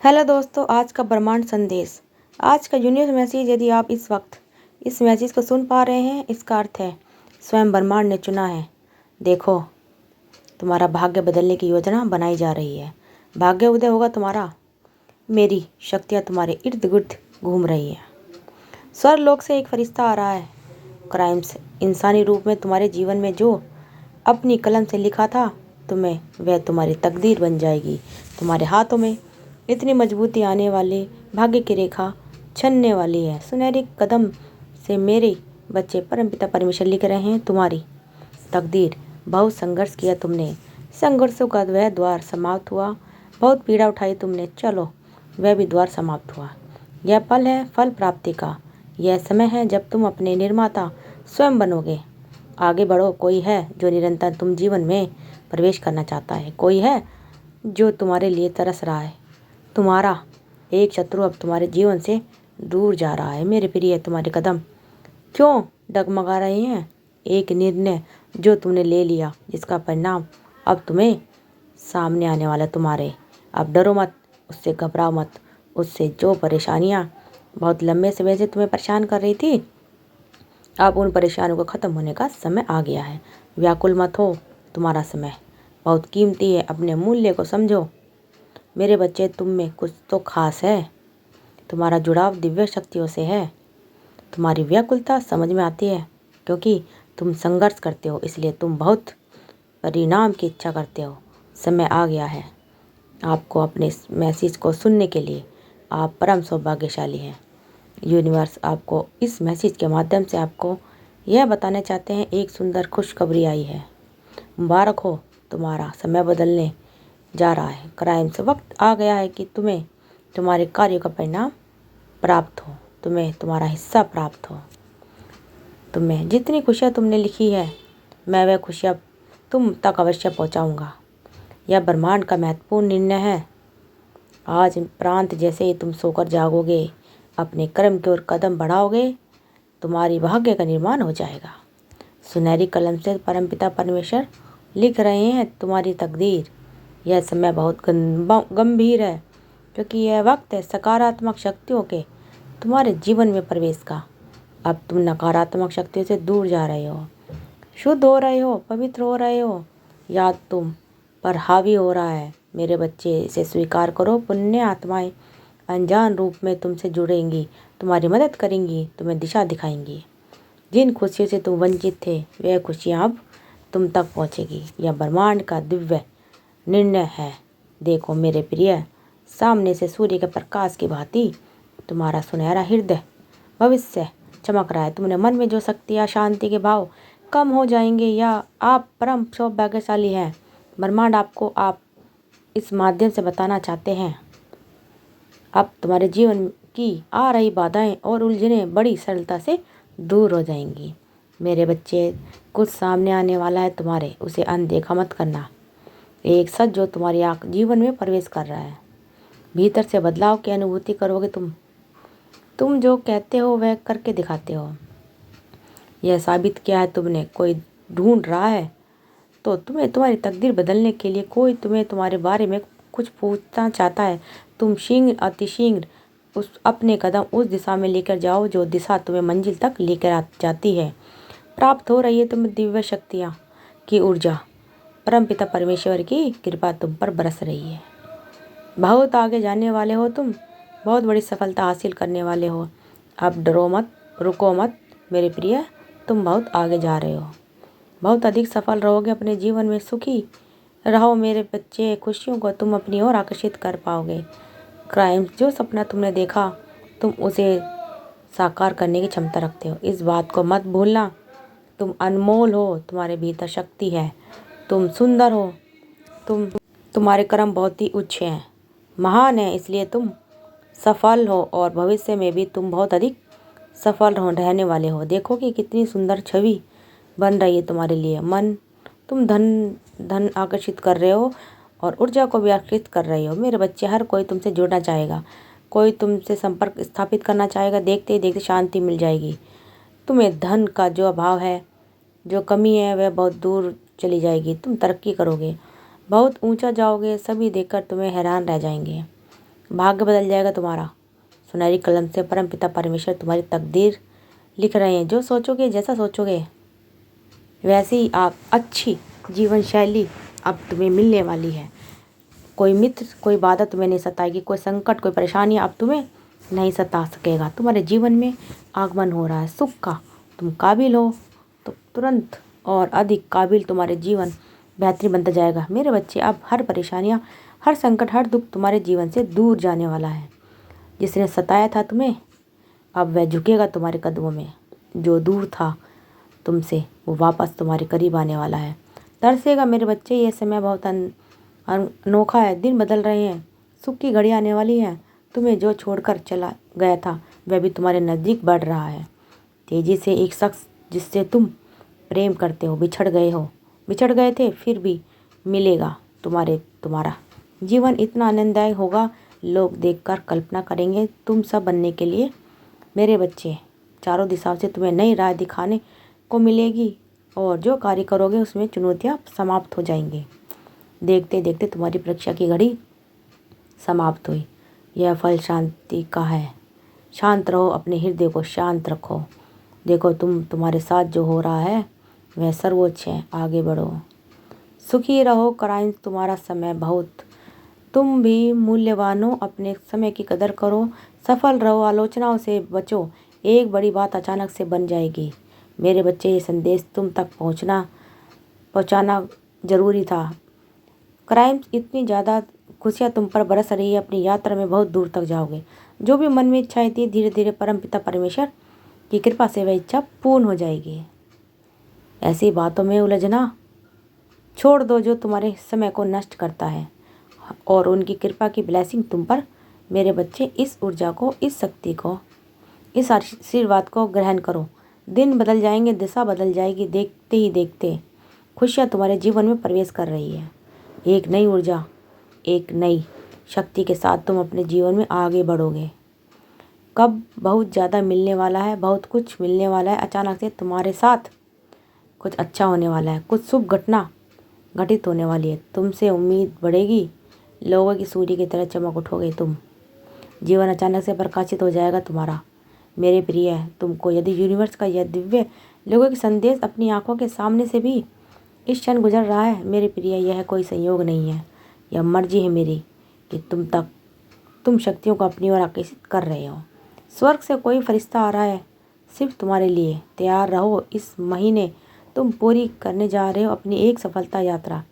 Hello दोस्तों, आज का ब्रह्मांड संदेश। आज का यूनिवर्स मैसेज, यदि आप इस वक्त इस मैसेज को सुन पा रहे हैं, इसका अर्थ है स्वयं ब्रह्मांड ने चुना है। देखो, तुम्हारा भाग्य बदलने की योजना बनाई जा रही है। भाग्य उदय होगा तुम्हारा। मेरी शक्तियाँ तुम्हारे इर्द गिर्द घूम रही है। स्वर्गलोक से एक फरिश्ता आ रहा है। क्राइम्स इंसानी रूप में तुम्हारे जीवन में जो अपनी कलम से लिखा था, तुम्हें वह तुम्हारी तकदीर बन जाएगी। तुम्हारे हाथों में इतनी मजबूती आने वाली, भाग्य की रेखा छनने वाली है। सुनहरी कदम से मेरे बच्चे परमपिता परमेश्वर लिख रहे हैं तुम्हारी तकदीर। बहुत संघर्ष किया तुमने, संघर्षों का वह द्वार समाप्त हुआ। बहुत पीड़ा उठाई तुमने, चलो वह भी द्वार समाप्त हुआ। यह पल है फल प्राप्ति का। यह समय है जब तुम अपने निर्माता स्वयं बनोगे। आगे बढ़ो। कोई है जो निरंतर तुम जीवन में प्रवेश करना चाहता है। कोई है जो तुम्हारे लिए तरस रहा है। तुम्हारा एक शत्रु अब तुम्हारे जीवन से दूर जा रहा है। मेरे प्रिय, तुम्हारे कदम क्यों डगमगा रहे हैं? एक निर्णय जो तुमने ले लिया, जिसका परिणाम अब तुम्हें सामने आने वाला तुम्हारे। अब डरो मत, उससे घबराओ मत। उससे जो परेशानियां बहुत लंबे समय से तुम्हें परेशान कर रही थी, अब उन परेशानियों को ख़त्म होने का समय आ गया है। व्याकुल मत हो, तुम्हारा समय बहुत कीमती है। अपने मूल्य को समझो। मेरे बच्चे, तुम में कुछ तो खास है। तुम्हारा जुड़ाव दिव्य शक्तियों से है। तुम्हारी व्याकुलता समझ में आती है, क्योंकि तुम संघर्ष करते हो, इसलिए तुम बहुत परिणाम की इच्छा करते हो। समय आ गया है आपको अपने इस मैसेज को सुनने के लिए। आप परम सौभाग्यशाली हैं। यूनिवर्स आपको इस मैसेज के माध्यम से आपको यह बताना चाहते हैं, एक सुंदर खुशखबरी आई है। मुबारक हो, तुम्हारा समय बदलने जा रहा है। क्राइम से वक्त आ गया है कि तुम्हें तुम्हारे कार्यों का परिणाम प्राप्त हो, तुम्हें तुम्हारा हिस्सा प्राप्त हो। तुम्हें जितनी खुशियाँ तुमने लिखी है, मैं वह खुशियाँ तुम तक अवश्य पहुँचाऊँगा। यह ब्रह्मांड का महत्वपूर्ण निर्णय है। आज प्रांत जैसे ही तुम सोकर जागोगे, अपने कर्म की ओर कदम बढ़ाओगे, तुम्हारी भाग्य का निर्माण हो जाएगा। सुनहरी कलम से परमपिता परमेश्वर लिख रहे हैं तुम्हारी तकदीर। यह समय बहुत गंभीर है, क्योंकि यह वक्त है सकारात्मक शक्तियों के तुम्हारे जीवन में प्रवेश का। अब तुम नकारात्मक शक्तियों से दूर जा रहे हो, शुद्ध हो रहे हो, पवित्र हो रहे हो। याद तुम पर हावी हो रहा है। मेरे बच्चे, इसे स्वीकार करो। पुण्य आत्माएं अनजान रूप में तुमसे जुड़ेंगी, तुम्हारी मदद करेंगी, तुम्हें दिशा दिखाएंगी। जिन खुशियों से तुम वंचित थे, वह खुशियाँ अब तुम तक पहुँचेगी। यह ब्रह्मांड का दिव्य निर्णय है। देखो मेरे प्रिय, सामने से सूर्य के प्रकाश की भांति तुम्हारा सुनहरा हृदय भविष्य चमक रहा है। तुमने मन में जो शक्ति या शांति के भाव कम हो जाएंगे, या आप परम सौभाग्यशाली हैं। ब्रह्मांड आपको आप इस माध्यम से बताना चाहते हैं, अब तुम्हारे जीवन की आ रही बाधाएं और उलझनें बड़ी सरलता से दूर हो जाएंगी। मेरे बच्चे, कुछ सामने आने वाला है तुम्हारे, उसे अनदेखा मत करना। एक सच जो तुम्हारी जीवन में प्रवेश कर रहा है। भीतर से बदलाव की अनुभूति करोगे तुम जो कहते हो वह करके दिखाते हो। यह साबित किया है तुमने। कोई ढूंढ रहा है तो तुम्हें तुम्हारी तकदीर बदलने के लिए। कोई तुम्हें तुम्हारे बारे में कुछ पूछना चाहता है। तुम शीघ्र अतिशीघ्र उस अपने कदम उस दिशा में लेकर जाओ, जो दिशा तुम्हें मंजिल तक लेकर जाती है। प्राप्त हो रही है तुम्हें दिव्य शक्तियाँ की ऊर्जा। परमपिता परमेश्वर की कृपा तुम पर बरस रही है। बहुत आगे जाने वाले हो तुम, बहुत बड़ी सफलता हासिल करने वाले हो। अब डरो मत, रुको मत मेरे प्रिय, तुम बहुत आगे जा रहे हो। बहुत अधिक सफल रहोगे अपने जीवन में। सुखी रहो मेरे बच्चे। खुशियों को तुम अपनी ओर आकर्षित कर पाओगे। क्राइम जो सपना तुमने देखा, तुम उसे साकार करने की क्षमता रखते हो। इस बात को मत भूलना। तुम अनमोल हो, तुम्हारे भीतर शक्ति है। तुम सुंदर हो। तुम्हारे कर्म बहुत ही उच्च हैं, महान है, इसलिए तुम सफल हो, और भविष्य में भी तुम बहुत अधिक सफल रहने वाले हो। देखो कि कितनी सुंदर छवि बन रही है तुम्हारे लिए। मन तुम धन आकर्षित कर रहे हो और ऊर्जा को भी आकर्षित कर रहे हो। मेरे बच्चे, हर कोई तुमसे जुड़ना चाहेगा, कोई तुमसे संपर्क स्थापित करना चाहेगा। देखते ही देखते शांति मिल जाएगी। तुम्हें धन का जो अभाव है, जो कमी है, वह बहुत दूर चली जाएगी। तुम तरक्की करोगे, बहुत ऊंचा जाओगे। सभी देखकर तुम्हें हैरान रह जाएंगे। भाग्य बदल जाएगा तुम्हारा। सुनहरी कलम से परमपिता परमेश्वर तुम्हारी तकदीर लिख रहे हैं। जो सोचोगे, जैसा सोचोगे, वैसे ही आप अच्छी जीवन शैली अब तुम्हें मिलने वाली है। कोई मित्र, कोई बाधा तुम्हें नहीं सताएगी, कोई संकट, कोई परेशानी अब तुम्हें नहीं सता सकेगा। तुम्हारे जीवन में आगमन हो रहा है सुख का। तुम काबिल हो तो तुरंत और अधिक काबिल तुम्हारे जीवन बेहतरीन बनता जाएगा। मेरे बच्चे, अब हर परेशानियाँ, हर संकट, हर दुख तुम्हारे जीवन से दूर जाने वाला है। जिसने सताया था तुम्हें, अब वह झुकेगा तुम्हारे कदमों में। जो दूर था तुमसे, वो वापस तुम्हारे करीब आने वाला है। तरसेगा मेरे बच्चे, ये समय बहुत अनोखा है। दिन बदल रहे हैं, सुख की घड़ी आने वाली है। तुम्हें जो छोड़कर चला गया था, वह भी तुम्हारे नज़दीक बढ़ रहा है। तेजी से एक शख्स जिससे तुम प्रेम करते हो, बिछड़ गए थे, फिर भी मिलेगा तुम्हारा जीवन इतना आनंददायक होगा, लोग देखकर कल्पना करेंगे तुम सब बनने के लिए। मेरे बच्चे, चारों दिशाओं से तुम्हें नई राह दिखाने को मिलेगी और जो कार्य करोगे उसमें चुनौतियां समाप्त हो जाएंगी। देखते देखते तुम्हारी परीक्षा की घड़ी समाप्त हुई। यह फल शांति का है। शांत रहो, अपने हृदय को शांत रखो। देखो, तुम्हारे साथ जो हो रहा है वह सर्वोच्च है। आगे बढ़ो, सुखी रहो। क्राइम तुम्हारा समय बहुत, तुम भी मूल्यवान हो। अपने समय की कदर करो, सफल रहो, आलोचनाओं से बचो। एक बड़ी बात अचानक से बन जाएगी। मेरे बच्चे, ये संदेश तुम तक पहुंचाना जरूरी था। क्राइम इतनी ज़्यादा खुशियाँ तुम पर बरस रही है, अपनी यात्रा में बहुत दूर तक जाओगे। जो भी मन में इच्छाएं थी, धीरे धीरे परमपिता परमेश्वर की कृपा से वह इच्छा पूर्ण हो जाएगी। ऐसी बातों में उलझना छोड़ दो जो तुम्हारे समय को नष्ट करता है, और उनकी कृपा की ब्लेसिंग तुम पर। मेरे बच्चे, इस ऊर्जा को, इस शक्ति को, इस आशीर्वाद को ग्रहण करो। दिन बदल जाएंगे, दिशा बदल जाएगी। देखते ही देखते खुशियाँ तुम्हारे जीवन में प्रवेश कर रही है। एक नई ऊर्जा, एक नई शक्ति के साथ तुम अपने जीवन में आगे बढ़ोगे। कब बहुत ज़्यादा मिलने वाला है, बहुत कुछ मिलने वाला है। अचानक से तुम्हारे साथ कुछ अच्छा होने वाला है, कुछ शुभ घटना घटित होने वाली है। तुमसे उम्मीद बढ़ेगी, लोगों की सूर्य की तरह चमक उठोगे तुम। जीवन अचानक से प्रकाशित हो जाएगा तुम्हारा। मेरे प्रिय, तुमको यदि यूनिवर्स का यह दिव्य लोगों के संदेश अपनी आंखों के सामने से भी इस क्षण गुजर रहा है, मेरे प्रिय, यह कोई संयोग नहीं है, यह मर्जी है मेरी कि तुम शक्तियों को अपनी ओर आकर्षित कर रहे हो। स्वर्ग से कोई फरिश्ता आ रहा है सिर्फ तुम्हारे लिए। तैयार रहो, इस महीने तुम पूरी करने जा रहे हो अपनी एक सफलता यात्रा,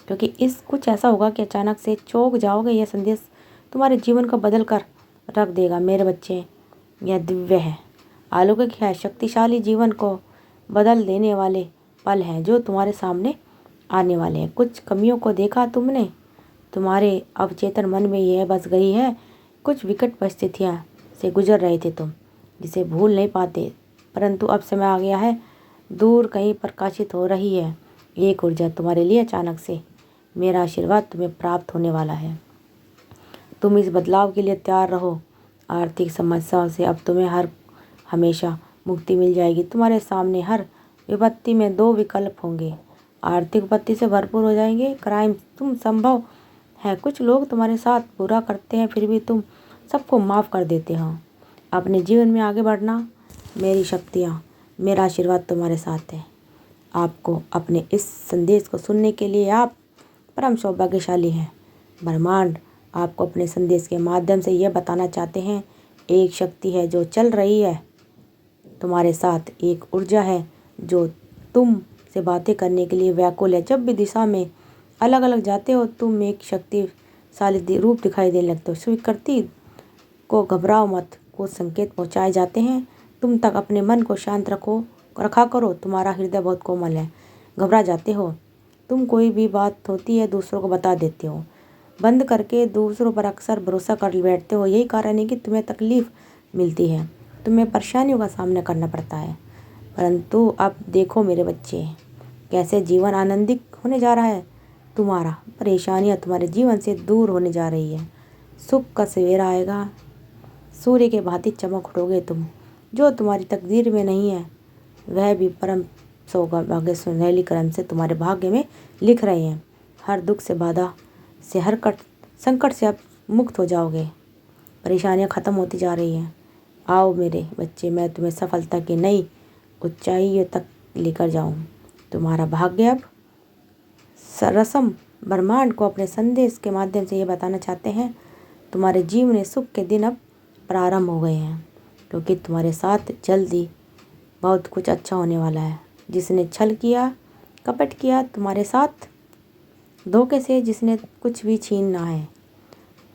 क्योंकि इस कुछ ऐसा होगा कि अचानक से चौंक जाओगे। यह संदेश तुम्हारे जीवन को बदल कर रख देगा। मेरे बच्चे, यह दिव्य है, अलौकिक है, शक्तिशाली जीवन को बदल देने वाले पल हैं जो तुम्हारे सामने आने वाले हैं। कुछ कमियों को देखा तुमने, तुम्हारे अवचेतन मन में यह बस गई है। कुछ विकट परिस्थितियाँ से गुजर रहे थे तुम, जिसे भूल नहीं पाते, परंतु अब समय आ गया है। दूर कहीं प्रकाशित हो रही है एक ऊर्जा तुम्हारे लिए। अचानक से मेरा आशीर्वाद तुम्हें प्राप्त होने वाला है। तुम इस बदलाव के लिए तैयार रहो। आर्थिक समस्याओं से अब तुम्हें हमेशा मुक्ति मिल जाएगी। तुम्हारे सामने हर विपत्ति में दो विकल्प होंगे। आर्थिक विपत्ति से भरपूर हो जाएंगे। क्राइम तुम संभव है, कुछ लोग तुम्हारे साथ बुरा करते हैं, फिर भी तुम सबको माफ़ कर देते हो। अपने जीवन में आगे बढ़ना, मेरी शक्तियाँ, मेरा आशीर्वाद तुम्हारे साथ है। आपको अपने इस संदेश को सुनने के लिए आप परम सौभाग्यशाली हैं। ब्रह्मांड आपको अपने संदेश के माध्यम से यह बताना चाहते हैं, एक शक्ति है जो चल रही है तुम्हारे साथ। एक ऊर्जा है जो तुम से बातें करने के लिए व्याकुल है। जब भी दिशा में अलग अलग जाते हो, तुम एक शक्तिशाली रूप दिखाई देने लगते हो। स्वीकृति को घबराओ मत, कुछ संकेत पहुंचाए जाते हैं तुम तक। अपने मन को शांत रखा करो। तुम्हारा हृदय बहुत कोमल है। घबरा जाते हो तुम, कोई भी बात होती है दूसरों को बता देते हो, बंद करके दूसरों पर अक्सर भरोसा कर बैठते हो। यही कारण है कि तुम्हें तकलीफ मिलती है, तुम्हें परेशानियों का सामना करना पड़ता है। परंतु अब देखो मेरे बच्चे, कैसे जीवन आनंदित होने जा रहा है। तुम्हारा परेशानियाँ तुम्हारे जीवन से दूर होने जा रही है। सुख का सवेरा आएगा, सूर्य के भांति चमक उठोगे तुम। जो तुम्हारी तकदीर में नहीं है, वह भी परम सौभाग्य सुनहली कलम से तुम्हारे भाग्य में लिख रहे हैं। हर दुख से, बाधा से, हर संकट से अब मुक्त हो जाओगे। परेशानियां ख़त्म होती जा रही हैं। आओ मेरे बच्चे, मैं तुम्हें सफलता की नई ऊंचाइयों तक लेकर जाऊं। तुम्हारा भाग्य अब सरसम ब्रह्मांड को अपने संदेश के माध्यम से ये बताना चाहते हैं, तुम्हारे जीवन में सुख के दिन अब प्रारंभ हो गए हैं, क्योंकि तुम्हारे साथ जल्दी बहुत कुछ अच्छा होने वाला है। जिसने छल किया, कपट किया तुम्हारे साथ, धोखे से जिसने कुछ भी छीनना है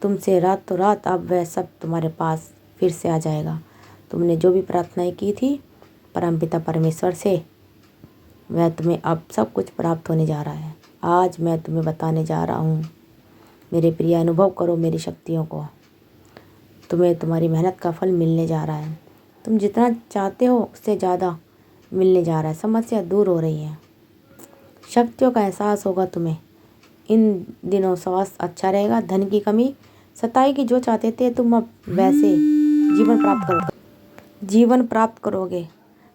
तुमसे रातों रात, अब वह सब तुम्हारे पास फिर से आ जाएगा। तुमने जो भी प्रार्थनाएं की थी परमपिता परमेश्वर से, वह तुम्हें अब सब कुछ प्राप्त होने जा रहा है। आज मैं तुम्हें बताने जा रहा हूँ मेरे प्रिय, अनुभव करो मेरी शक्तियों को। तुम्हें तुम्हारी मेहनत का फल मिलने जा रहा है। तुम जितना चाहते हो उससे ज़्यादा मिलने जा रहा है। समस्या दूर हो रही है, शक्तियों का एहसास होगा तुम्हें। इन दिनों स्वास्थ्य अच्छा रहेगा, धन की कमी सताएगी। जो चाहते थे तुम अब वैसे जीवन प्राप्त करोगे।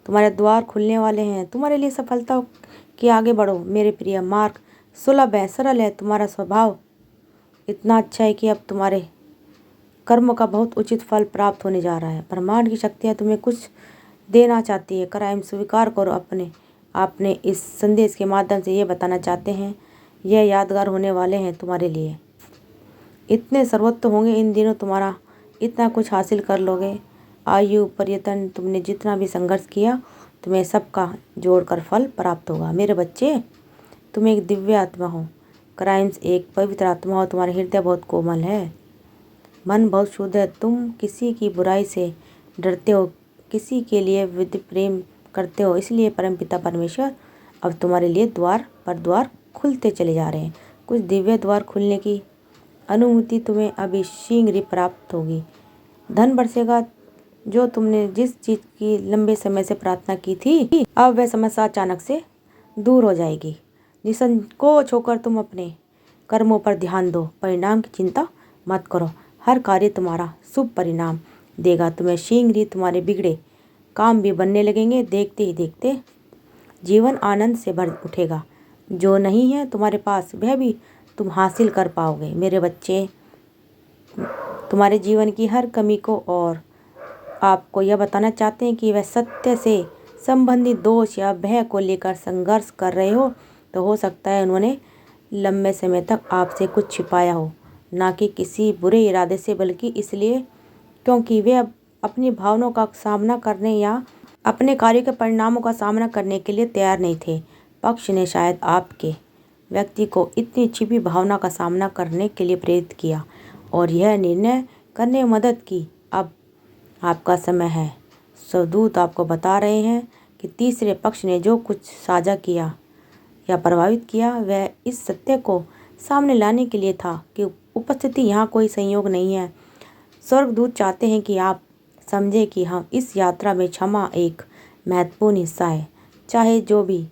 तुम्हारे द्वार खुलने वाले हैं तुम्हारे लिए सफलता के। आगे बढ़ो मेरे प्रिय। मार्ग सुलभ है, सरल है। तुम्हारा स्वभाव इतना अच्छा है कि अब तुम्हारे कर्म का बहुत उचित फल प्राप्त होने जा रहा है। ब्रह्मांड की शक्तियाँ तुम्हें कुछ देना चाहती है। क्राइम स्वीकार करो। आपने इस संदेश के माध्यम से ये बताना चाहते हैं, यह यादगार होने वाले हैं तुम्हारे लिए। इतने सर्वोत्तम होंगे इन दिनों, तुम्हारा इतना कुछ हासिल कर लोगे। आयु पर्यटन तुमने जितना भी संघर्ष किया, तुम्हें सबका जोड़कर फल प्राप्त होगा। मेरे बच्चे, तुम एक दिव्य आत्मा हो। क्राइम्स एक पवित्र आत्मा हो। तुम्हारा हृदय बहुत कोमल है, मन बहुत शुद्ध है। तुम किसी की बुराई से डरते हो, किसी के लिए विधि प्रेम करते हो। इसलिए परमपिता परमेश्वर अब तुम्हारे लिए द्वार पर द्वार खुलते चले जा रहे हैं। कुछ दिव्य द्वार खुलने की अनुमति तुम्हें अभी शीघ्र ही प्राप्त होगी। धन बरसेगा। जो तुमने जिस चीज़ की लंबे समय से प्रार्थना की थी, अब वह समस्या अचानक से दूर हो जाएगी। निसंकोच होकर तुम अपने कर्मों पर ध्यान दो। परिणाम की चिंता मत करो। हर कार्य तुम्हारा शुभ परिणाम देगा। तुम्हें शीघ्र ही तुम्हारे बिगड़े काम भी बनने लगेंगे। देखते ही देखते जीवन आनंद से भर उठेगा। जो नहीं है तुम्हारे पास, वह भी तुम हासिल कर पाओगे। मेरे बच्चे, तुम्हारे जीवन की हर कमी को और आपको यह बताना चाहते हैं कि वह सत्य से संबंधित दोष या भय को लेकर संघर्ष कर रहे हो, तो हो सकता है उन्होंने लंबे समय तक आपसे कुछ छिपाया हो। ना कि किसी बुरे इरादे से, बल्कि इसलिए क्योंकि वे अब अपनी भावनाओं का सामना करने या अपने कार्य के परिणामों का सामना करने के लिए तैयार नहीं थे। पक्ष ने शायद आपके व्यक्ति को इतनी छिपी भावना का सामना करने के लिए प्रेरित किया और यह निर्णय करने में मदद की। अब आपका समय है। स्वदूत आपको बता रहे हैं कि तीसरे पक्ष ने जो कुछ साझा किया या प्रभावित किया, वह इस सत्य को सामने लाने के लिए था कि उपस्थिति यहाँ कोई संयोग नहीं है। स्वर्गदूत चाहते हैं कि आप समझें कि हम इस यात्रा में क्षमा एक महत्वपूर्ण हिस्सा है। चाहे जो भी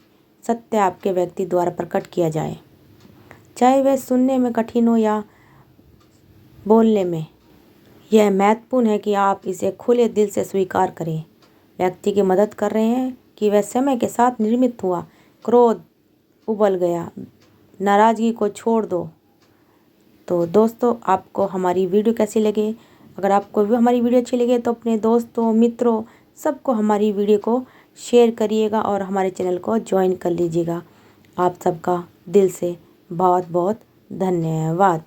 सत्य आपके व्यक्ति द्वारा प्रकट किया जाए, चाहे वह सुनने में कठिन हो या बोलने में, यह महत्वपूर्ण है कि आप इसे खुले दिल से स्वीकार करें। व्यक्ति की मदद कर रहे हैं कि वह समय के साथ निर्मित हुआ। क्रोध उबल गया, नाराज़गी को छोड़ दो। तो दोस्तों, आपको हमारी वीडियो कैसी लगे? अगर आपको हमारी वीडियो अच्छी लगे तो अपने दोस्तों, मित्रों, सबको हमारी वीडियो को शेयर करिएगा और हमारे चैनल को ज्वाइन कर लीजिएगा। आप सबका दिल से बहुत बहुत धन्यवाद।